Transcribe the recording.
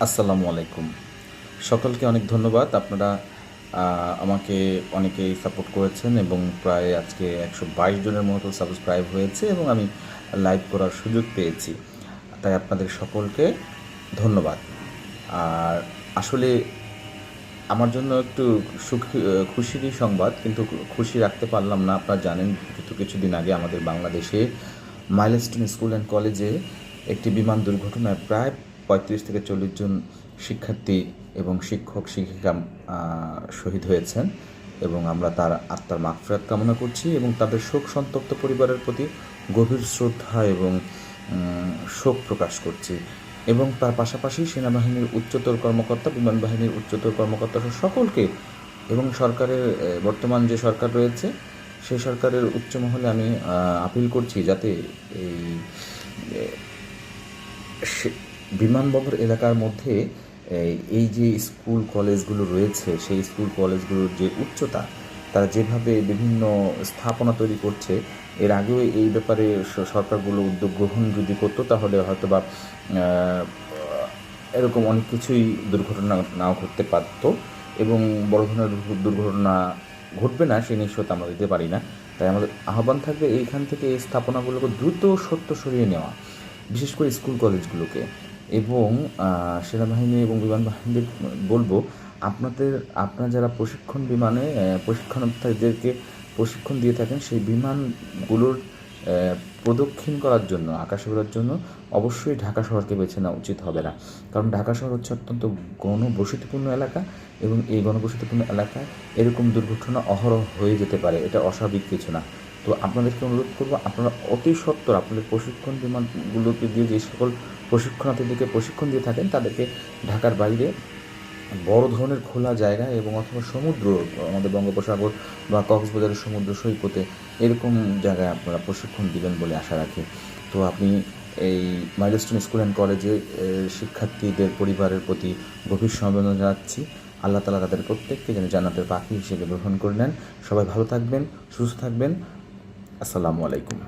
আসসালামু আলাইকুম। সকলকে অনেক ধন্যবাদ। আপনারা আমাকে অনেকেই সাপোর্ট করেছেন এবং প্রায় আজকে ১২২ জনের মতো সাবস্ক্রাইব হয়েছে এবং আমি লাইভ করার সুযোগ পেয়েছি। তাই আপনাদের সকলকে ধন্যবাদ। আর আসলে আমার জন্য একটু খুশিরই সংবাদ, কিন্তু খুশি রাখতে পারলাম না। আপনারা জানেন কিছুদিন আগে আমাদের বাংলাদেশে মাইলস্টোন স্কুল অ্যান্ড কলেজে একটি বিমান দুর্ঘটনায় প্রায় ৩৫ থেকে ৪০ জন শিক্ষার্থী এবং শিক্ষক শিক্ষিকা শহীদ হয়েছেন এবং আমরা তার আত্মার মাগফিরাত কামনা করছি এবং তাদের শোক সন্তপ্ত পরিবারের প্রতি গভীর শ্রদ্ধা এবং শোক প্রকাশ করছি। এবং তার পাশাপাশি সেনাবাহিনীর উচ্চতর কর্মকর্তা, বিমান বাহিনীর উচ্চতর কর্মকর্তা সকলকে এবং সরকারের বর্তমান যে সরকার রয়েছে সেই সরকারের উচ্চ মহলে আমি আপিল করছি যাতে এই বিমানবন্দর এলাকার মধ্যে এই যে স্কুল কলেজগুলো রয়েছে সেই স্কুল কলেজগুলোর যে উচ্চতা, তারা যেভাবে বিভিন্ন স্থাপনা তৈরি করছে, এর আগেও এই ব্যাপারে সরকারগুলো উদ্যোগ গ্রহণ যদি করতো তাহলে হয়তো বা এরকম অনেক কিছুই দুর্ঘটনা নাও ঘটতে পারত এবং বড় ধরনের দুর্ঘটনা ঘটবে না সেই নিশ্চয়তা আমরা দিতে পারি না। তাই আমাদের আহ্বান থাকবে এইখান থেকে এই স্থাপনাগুলোকে দ্রুত সত্য সরিয়ে নেওয়া, বিশেষ করে স্কুল কলেজগুলোকে। এবং সেনাবাহিনী এবং বিমান বাহিনীদের বলবো, আপনারা যারা প্রশিক্ষণার্থীদেরকে প্রশিক্ষণ দিয়ে থাকেন সেই বিমানগুলোর প্রদক্ষিণ করার জন্য, আকাশে ওড়ার জন্য অবশ্যই ঢাকা শহরকে বেছে নেওয়া উচিত হবে না। কারণ ঢাকা শহর হচ্ছে অত্যন্ত ঘনবসতিপূর্ণ এলাকা এবং এই ঘনবসতিপূর্ণ এলাকায় এরকম দুর্ঘটনা অহরহ হয়ে যেতে পারে, এটা অস্বাভাবিক কিছু না। তো আপনাদেরকে অনুরোধ করবো, আপনারা অতি সত্বর আপনাদের প্রশিক্ষণ বিমানগুলোকে দিয়ে যে সকল প্রশিক্ষণার্থীদেরকে প্রশিক্ষণ দিয়ে থাকেন তাদেরকে ঢাকার বাইরে বড় ধরনের খোলা জায়গা এবং অথবা সমুদ্র, আমাদের বঙ্গোপসাগর বা কক্সবাজারের সমুদ্র সৈকতে এরকম জায়গায় আপনারা প্রশিক্ষণ দিবেন বলে আশা রাখি। তো আপনি এই মাইলস্টোন স্কুল অ্যান্ড কলেজে শিক্ষার্থীদের পরিবারের প্রতি গভীর সমবেদনা জানাচ্ছি। আল্লাহ তাআলা তাদের প্রত্যেককে যেন জান্নাতের পাখি হিসেবে গ্রহণ করে নেন। সবাই ভালো থাকবেন, সুস্থ থাকবেন। আসসালামু আলাইকুম।